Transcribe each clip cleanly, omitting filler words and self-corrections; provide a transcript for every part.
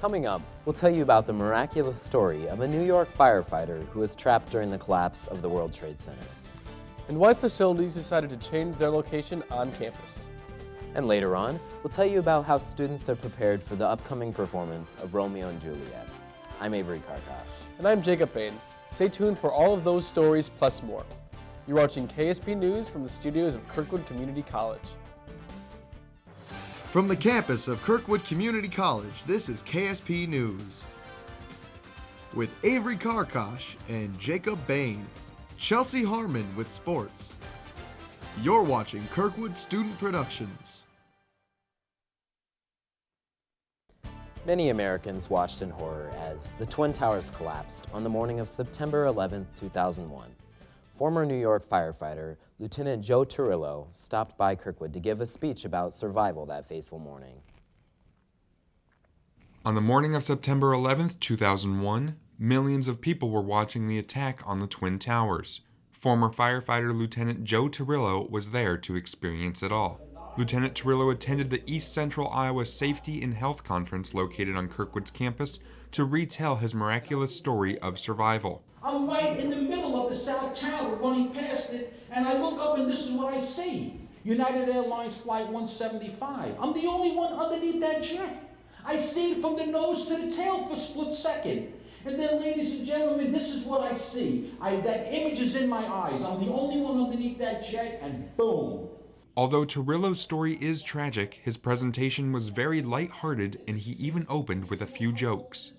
Coming up, we'll tell you about the miraculous story of a New York firefighter who was trapped during the collapse of the World Trade Centers. And why facilities decided to change their location on campus. And later on, we'll tell you about how students are prepared for the upcoming performance of Romeo and Juliet. I'm Avery Karkosh. And I'm Jacob Bayne. Stay tuned for all of those stories plus more. You're watching KSP News from the studios of Kirkwood Community College. From the campus of Kirkwood Community College, this is KSP News. With Avery Karkosh and Jacob Bayne, Chelsea Harman with sports. You're watching Kirkwood Student Productions. Many Americans watched in horror as the Twin Towers collapsed on the morning of September 11, 2001. Former New York firefighter Lieutenant Joe Turillo stopped by Kirkwood to give a speech about survival that fateful morning. On the morning of September 11, 2001, millions of people were watching the attack on the Twin Towers. Former firefighter Lieutenant Joe Turillo was there to experience it all. Lieutenant Turillo attended the East Central Iowa Safety and Health Conference located on Kirkwood's campus to retell his miraculous story of survival. I'm right in the middle of the South Tower running past it, and I look up and this is what I see. United Airlines Flight 175. I'm the only one underneath that jet. I see it from the nose to the tail for a split second. And then, ladies and gentlemen, this is what I see. That image is in my eyes. I'm the only one underneath that jet, and boom. Although Turillo's story is tragic, his presentation was very lighthearted, and he even opened with a few jokes.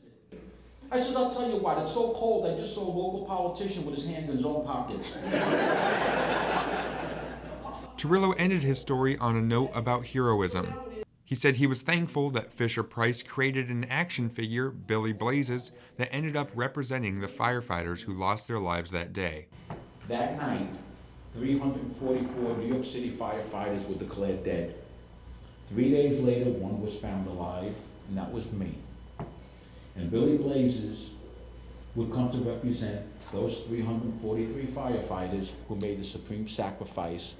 I said, I'll tell you what, it's so cold I just saw a local politician with his hands in his own pockets. Turillo ended his story on a note about heroism. He said he was thankful that Fisher-Price created an action figure, Billy Blazes, that ended up representing the firefighters who lost their lives that day. That night, 344 New York City firefighters were declared dead. 3 days later, one was found alive, and that was me. And Billy Blazes would come to represent those 343 firefighters who made the supreme sacrifice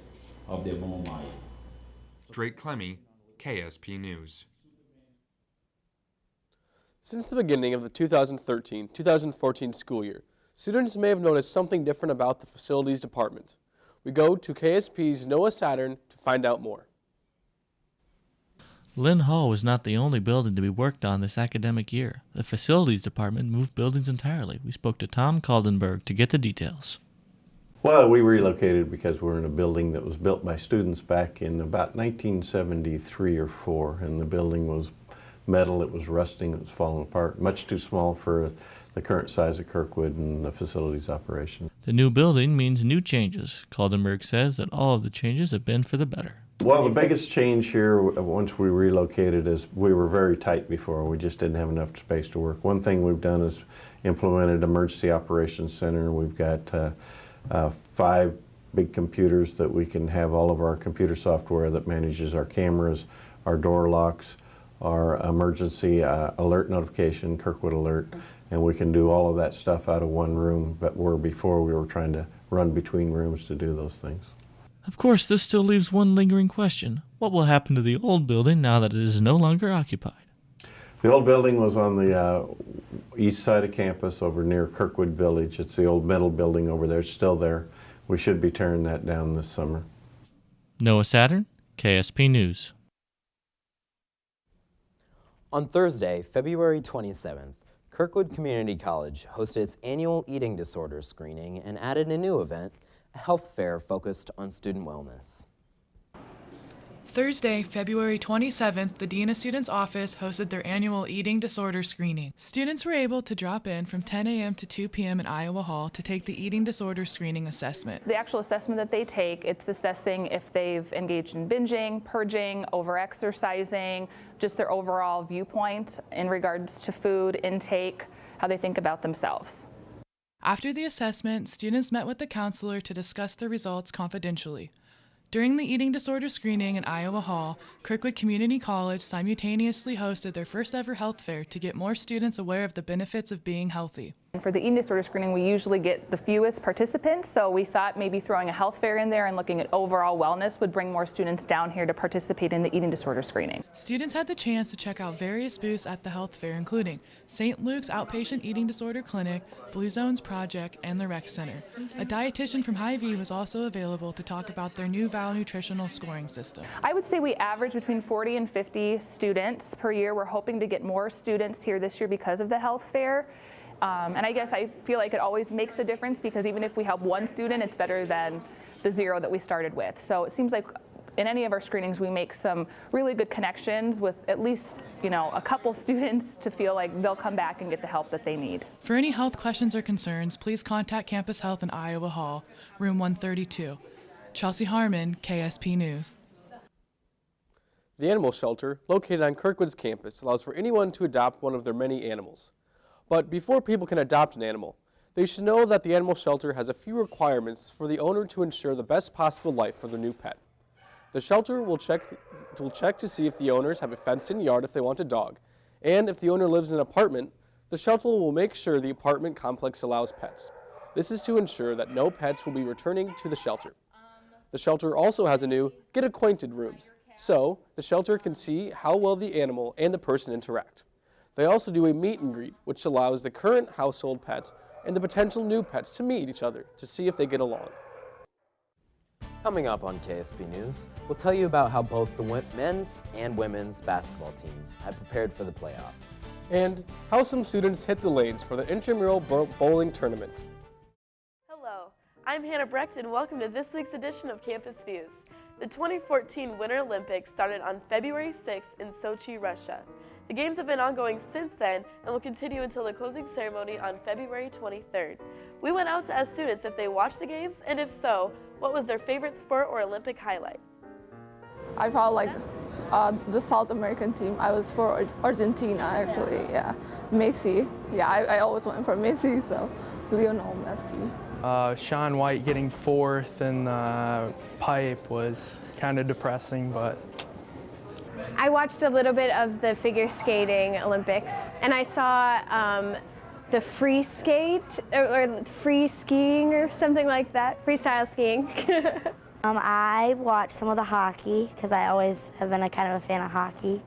of their own life. Drake Clemmy, KSP News. Since the beginning of the 2013-2014 school year, students may have noticed something different about the facilities department. We go to KSP's Noah Saturn to find out more. Lynn Hall was not the only building to be worked on this academic year. The facilities department moved buildings entirely. We spoke to Tom Kaldenberg to get the details. Well, we relocated because we're in a building that was built by students back in about 1973 or 4, and the building was metal, it was rusting, it was falling apart, much too small for the current size of Kirkwood and the facilities operation. The new building means new changes. Kaldenberg says that all of the changes have been for the better. Well, the biggest change here once we relocated is we were very tight before. We just didn't have enough space to work. One thing we've done is implemented Emergency Operations Center. We've got 5 big computers that we can have all of our computer software that manages our cameras, our door locks, our emergency alert notification, Kirkwood Alert, and we can do all of that stuff out of one room, but where before we were trying to run between rooms to do those things. Of course, this still leaves one lingering question. What will happen to the old building now that it is no longer occupied? The old building was on the east side of campus over near Kirkwood Village. It's the old metal building over there. It's still there. We should be tearing that down this summer. Noah Saturn, KSP News. On Thursday, February 27th, Kirkwood Community College hosted its annual eating disorder screening and added a new event, a health fair focused on student wellness. Thursday, February 27th, the Dean of Students' Office hosted their annual eating disorder screening. Students were able to drop in from 10 a.m. to 2 p.m. in Iowa Hall to take the eating disorder screening assessment. The actual assessment that they take, it's assessing if they've engaged in binging, purging, overexercising, just their overall viewpoint in regards to food intake, how they think about themselves. After the assessment, students met with the counselor to discuss the results confidentially. During the eating disorder screening in Iowa Hall, Kirkwood Community College simultaneously hosted their first ever health fair to get more students aware of the benefits of being healthy. For the eating disorder screening, we usually get the fewest participants, so we thought maybe throwing a health fair in there and looking at overall wellness would bring more students down here to participate in the eating disorder screening. Students had the chance to check out various booths at the health fair, including St. Luke's Outpatient Eating Disorder Clinic, Blue Zones Project, and the Rec Center. A dietitian from Hy-Vee was also available to talk about their new Val nutritional scoring system. I would say we average between 40 and 50 students per year. We're hoping to get more students here this year because of the health fair. And I guess I feel like it always makes a difference, because even if we help one student, it's better than the 0 that we started with. So it seems like in any of our screenings, we make some really good connections with at least, a couple students to feel like they'll come back and get the help that they need. For any health questions or concerns, please contact Campus Health in Iowa Hall, room 132. Chelsea Harman, KSP News. The animal shelter, located on Kirkwood's campus, allows for anyone to adopt one of their many animals. But before people can adopt an animal, they should know that the animal shelter has a few requirements for the owner to ensure the best possible life for their new pet. The shelter will check to see if the owners have a fenced-in yard if they want a dog, and if the owner lives in an apartment, the shelter will make sure the apartment complex allows pets. This is to ensure that no pets will be returning to the shelter. The shelter also has a new Get Acquainted rooms, so the shelter can see how well the animal and the person interact. They also do a meet and greet, which allows the current household pets and the potential new pets to meet each other to see if they get along. Coming up on KSP News, we'll tell you about how both the men's and women's basketball teams have prepared for the playoffs. And how some students hit the lanes for the intramural bowling tournament. Hello, I'm Hannah Brecht, and welcome to this week's edition of Campus Views. The 2014 Winter Olympics started on February 6th in Sochi, Russia. The games have been ongoing since then and will continue until the closing ceremony on February 23rd. We went out to ask students if they watched the games, and if so, what was their favorite sport or Olympic highlight? I felt like the South American team. I was for Argentina, actually, yeah. Messi, yeah, I always went for Messi, so Lionel Messi. Shaun White getting 4th in the pipe was kind of depressing, but I watched a little bit of the figure skating Olympics, and I saw the free skate or free skiing or something like that, freestyle skiing. I watched some of the hockey because I always have been a kind of a fan of hockey,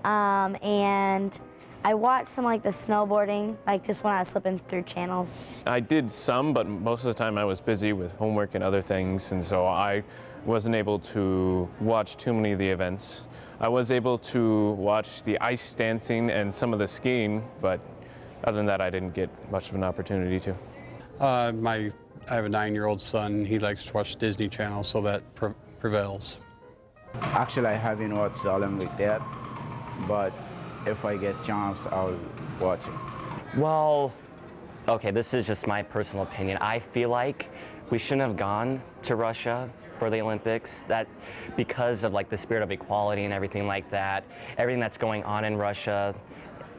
and I watched some like the snowboarding, like just when I was slipping through channels. I did some, but most of the time I was busy with homework and other things, and so I wasn't able to watch too many of the events. I was able to watch the ice dancing and some of the skiing, but other than that, I didn't get much of an opportunity to. I have a 9-year-old son. He likes to watch Disney Channel, so that prevails. Actually, I haven't watched the Olympic yet, but if I get chance, I'll watch it. Well, okay, this is just my personal opinion. I feel like we shouldn't have gone to Russia for the Olympics, that because of like the spirit of equality and everything like that, everything that's going on in Russia,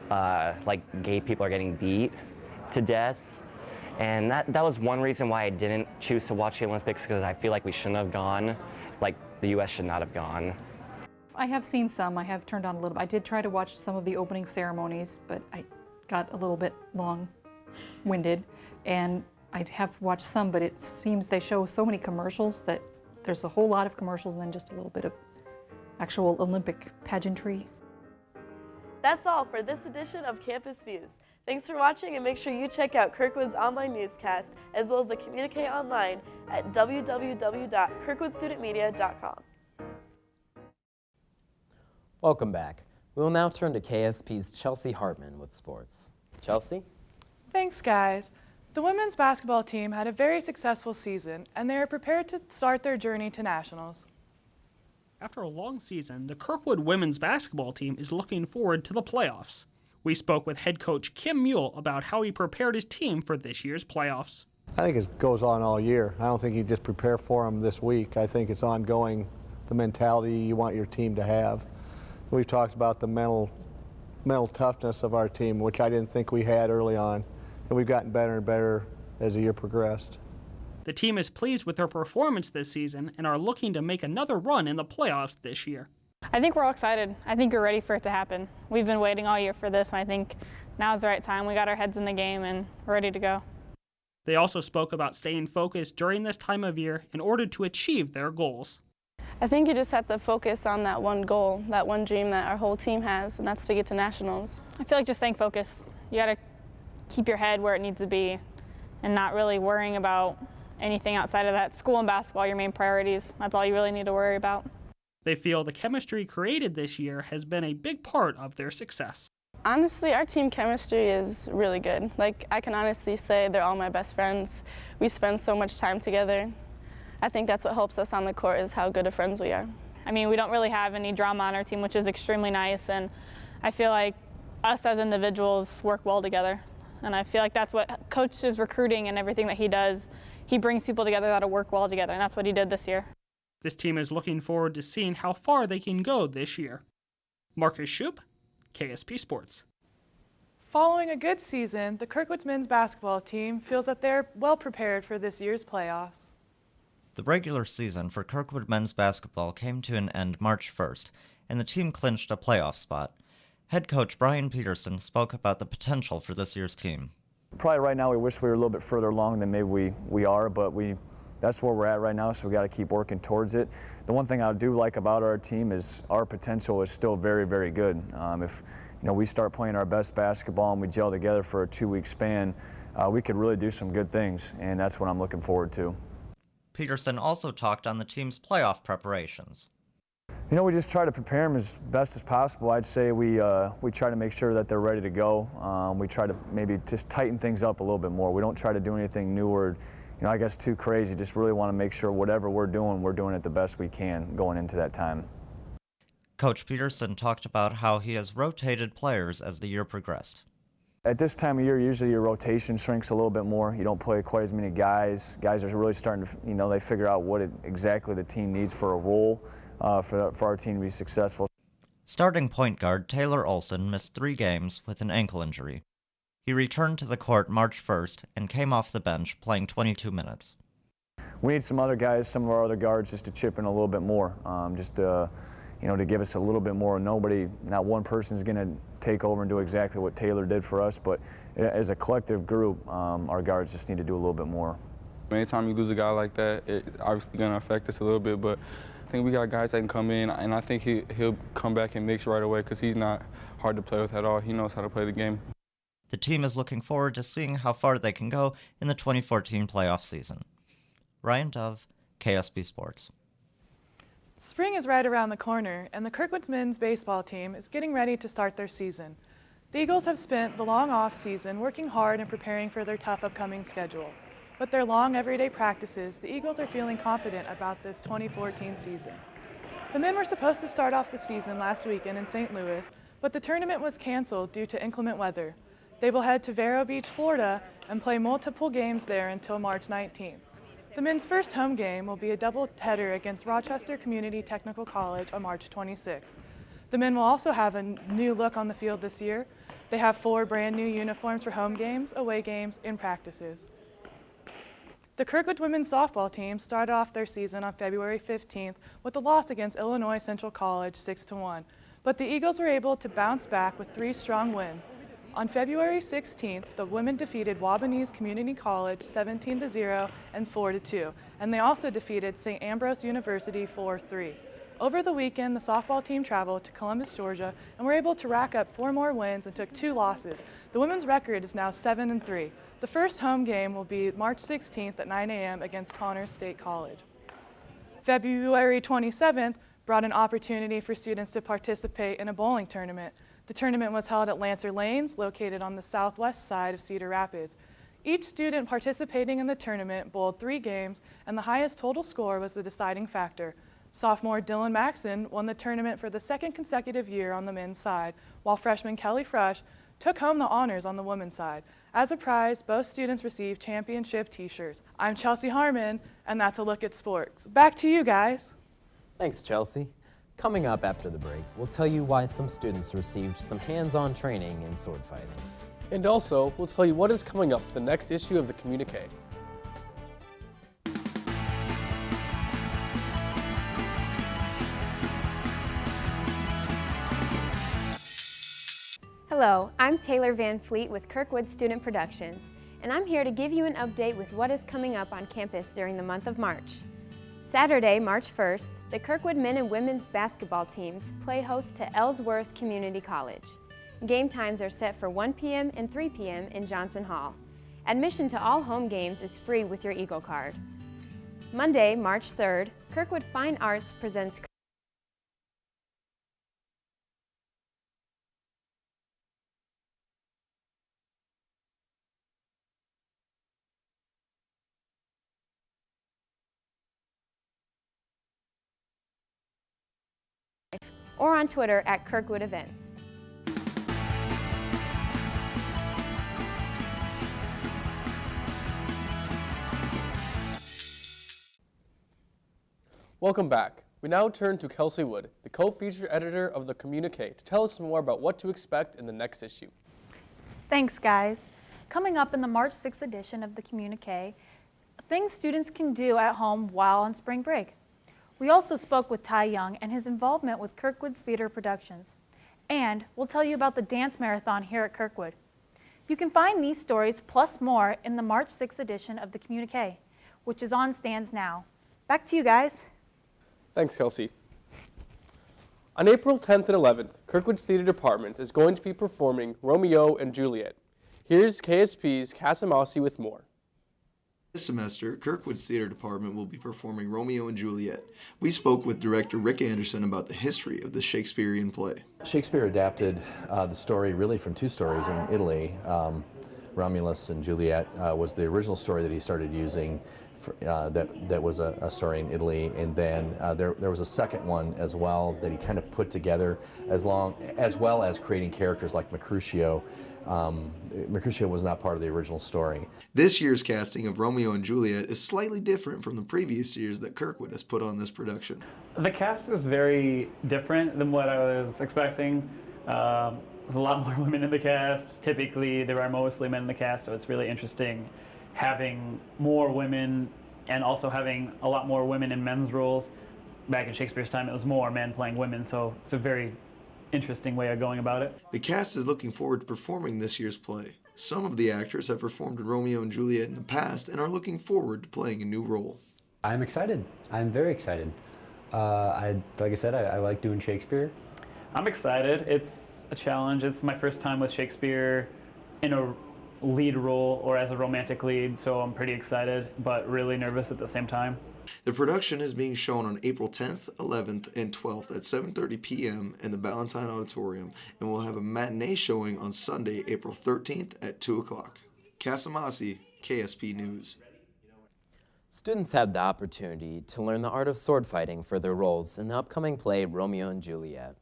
like gay people are getting beat to death, and that was one reason why I didn't choose to watch the Olympics, because I feel like we shouldn't have gone, like the U.S. should not have gone. I have seen some. I have turned on a little bit. I did try to watch some of the opening ceremonies, but I got a little bit long-winded, and I have watched some, but it seems they show so many commercials that there's a whole lot of commercials and then just a little bit of actual Olympic pageantry. That's all for this edition of Campus Views. Thanks for watching, and make sure you check out Kirkwood's online newscast as well as the Communicate online at www.kirkwoodstudentmedia.com. Welcome back. We will now turn to KSP's Chelsea Harman with sports. Chelsea? Thanks, guys. The women's basketball team had a very successful season, and they are prepared to start their journey to nationals. After a long season, the Kirkwood women's basketball team is looking forward to the playoffs. We spoke with head coach Kim Mule about how he prepared his team for this year's playoffs. I think it goes on all year. I don't think you just prepare for them this week. I think it's ongoing, the mentality you want your team to have. We've talked about the mental toughness of our team, which I didn't think we had early on. And we've gotten better and better as the year progressed. The team is pleased with their performance this season and are looking to make another run in the playoffs this year. I think we're all excited. I think we're ready for it to happen. We've been waiting all year for this, and I think now's the right time. We got our heads in the game, and we're ready to go. They also spoke about staying focused during this time of year in order to achieve their goals. I think you just have to focus on that one goal, that one dream that our whole team has, and that's to get to nationals. I feel like just staying focused. You got to keep your head where it needs to be and not really worrying about anything outside of that. School and basketball, your main priorities. That's all you really need to worry about. They feel the chemistry created this year has been a big part of their success. Honestly, our team chemistry is really good. Like, I can honestly say they're all my best friends. We spend so much time together. I think that's what helps us on the court, is how good of friends we are. I mean, we don't really have any drama on our team, which is extremely nice, and I feel like us as individuals work well together. And I feel like that's what Coach is recruiting and everything that he does. He brings people together that'll work well together, and that's what he did this year. This team is looking forward to seeing how far they can go this year. Marcus Shoup, KSP Sports. Following a good season, the Kirkwood's men's basketball team feels that they're well prepared for this year's playoffs. The regular season for Kirkwood men's basketball came to an end March 1st, and the team clinched a playoff spot. Head coach Brian Peterson spoke about the potential for this year's team. Probably right now we wish we were a little bit further along than maybe we are, but that's where we're at right now, so we got to keep working towards it. The one thing I do like about our team is our potential is still very, very good. If we start playing our best basketball and we gel together for a 2-week span, we could really do some good things, and that's what I'm looking forward to. Peterson also talked on the team's playoff preparations. We just try to prepare them as best as possible. I'd say we try to make sure that they're ready to go. We try to maybe just tighten things up a little bit more. We don't try to do anything new or I guess too crazy. Just really want to make sure whatever we're doing it the best we can going into that time. Coach Peterson talked about how he has rotated players as the year progressed. At this time of year, usually your rotation shrinks a little bit more. You don't play quite as many guys. Guys are really starting to, they figure out what exactly the team needs for a role for our team to be successful. Starting point guard Taylor Olson missed 3 games with an ankle injury. He returned to the court March 1st and came off the bench playing 22 minutes. We need some other guys, some of our other guards, just to chip in a little bit more, to give us a little bit more. Not one person's going to take over and do exactly what Taylor did for us, but as a collective group, our guards just need to do a little bit more. Anytime you lose a guy like that, it's obviously going to affect us a little bit, but I think we got guys that can come in, and I think he'll come back and mix right away because he's not hard to play with at all. He knows how to play the game. The team is looking forward to seeing how far they can go in the 2014 playoff season. Ryan Dove, KSP Sports. Spring is right around the corner, and the Kirkwood's men's baseball team is getting ready to start their season. The Eagles have spent the long off-season working hard and preparing for their tough upcoming schedule. With their long everyday practices, the Eagles are feeling confident about this 2014 season. The men were supposed to start off the season last weekend in St. Louis, but the tournament was canceled due to inclement weather. They will head to Vero Beach, Florida, and play multiple games there until March 19th. The men's first home game will be a doubleheader against Rochester Community Technical College on March 26th. The men will also have a new look on the field this year. They have 4 brand new uniforms for home games, away games, and practices. The Kirkwood women's softball team started off their season on February 15th with a loss against Illinois Central College 6-1, but the Eagles were able to bounce back with 3 strong wins. On February 16th, the women defeated Wabanese Community College 17-0 and 4-2, and they also defeated St. Ambrose University 4-3. Over the weekend, the softball team traveled to Columbus, Georgia, and were able to rack up 4 more wins and took 2 losses. The women's record is now 7-3. The first home game will be March 16th at 9 a.m. against Connors State College. February 27th brought an opportunity for students to participate in a bowling tournament. The tournament was held at Lancer Lanes, located on the southwest side of Cedar Rapids. Each student participating in the tournament bowled 3 games, and the highest total score was the deciding factor. Sophomore Dylan Maxson won the tournament for the 2nd consecutive year on the men's side, while freshman Kelly Fresh took home the honors on the women's side. As a prize, both students received championship t-shirts. I'm Chelsea Harman, and that's a look at sports. Back to you guys. Thanks, Chelsea. Coming up after the break, we'll tell you why some students received some hands-on training in sword fighting. And also, we'll tell you what is coming up the next issue of the Communique. Hello, I'm Taylor Van Fleet with Kirkwood Student Productions, and I'm here to give you an update with what is coming up on campus during the month of March. Saturday, March 1st, the Kirkwood men and women's basketball teams play host to Ellsworth Community College. Game times are set for 1 p.m. and 3 p.m. in Johnson Hall. Admission to all home games is free with your Eagle card. Monday, March 3rd, Kirkwood Fine Arts presents or on Twitter at Kirkwood Events. Welcome back. We now turn to Kelsey Wood, the co-feature editor of the Communique, to tell us more about what to expect in the next issue. Thanks, guys. Coming up in the March 6th edition of the Communique, things students can do at home while on spring break. We also spoke with Ty Young and his involvement with Kirkwood's theater productions. And we'll tell you about the dance marathon here at Kirkwood. You can find these stories plus more in the March 6th edition of the Communique, which is on stands now. Back to you guys. Thanks, Kelsey. On April 10th and 11th, Kirkwood's theater department is going to be performing Romeo and Juliet. Here's KSP's Casamasi with more. This semester, Kirkwood's theater department will be performing Romeo and Juliet. We spoke with director Rick Anderson about the history of the Shakespearean play. Shakespeare adapted the story really from two stories in Italy. Romulus and Juliet was the original story that he started using that was a story in Italy, and then there was a second one as well that he kind of put together as well as creating characters like Mercutio. Mercutio was not part of the original story. This year's casting of Romeo and Juliet is slightly different from the previous years that Kirkwood has put on this production. The cast is very different than what I was expecting. There's a lot more women in the cast. Typically, there are mostly men in the cast, so it's really interesting having more women and also having a lot more women in men's roles. Back in Shakespeare's time, it was more men playing women, so it's a very interesting way of going about it. The cast is looking forward to performing this year's play. Some of the actors have performed in Romeo and Juliet in the past and are looking forward to playing a new role. I'm excited. I'm very excited. Like I said, I like doing Shakespeare. I'm excited. It's a challenge. It's my first time with Shakespeare in a lead role or as a romantic lead, so I'm pretty excited, but really nervous at the same time. The production is being shown on April 10th, 11th, and 12th at 7:30 p.m. in the Ballantine Auditorium, and will have a matinee showing on Sunday, April 13th at 2 o'clock. Casamasi, KSP News. Students had the opportunity to learn the art of sword fighting for their roles in the upcoming play Romeo and Juliet.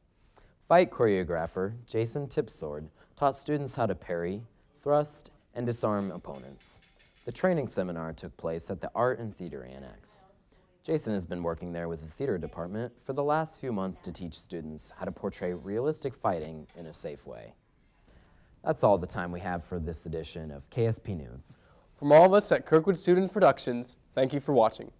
Fight choreographer Jason Tipsword taught students how to parry, thrust, and disarm opponents. The training seminar took place at the Art and Theater Annex. Jason has been working there with the theater department for the last few months to teach students how to portray realistic fighting in a safe way. That's all the time we have for this edition of KSP News. From all of us at Kirkwood Student Productions, thank you for watching.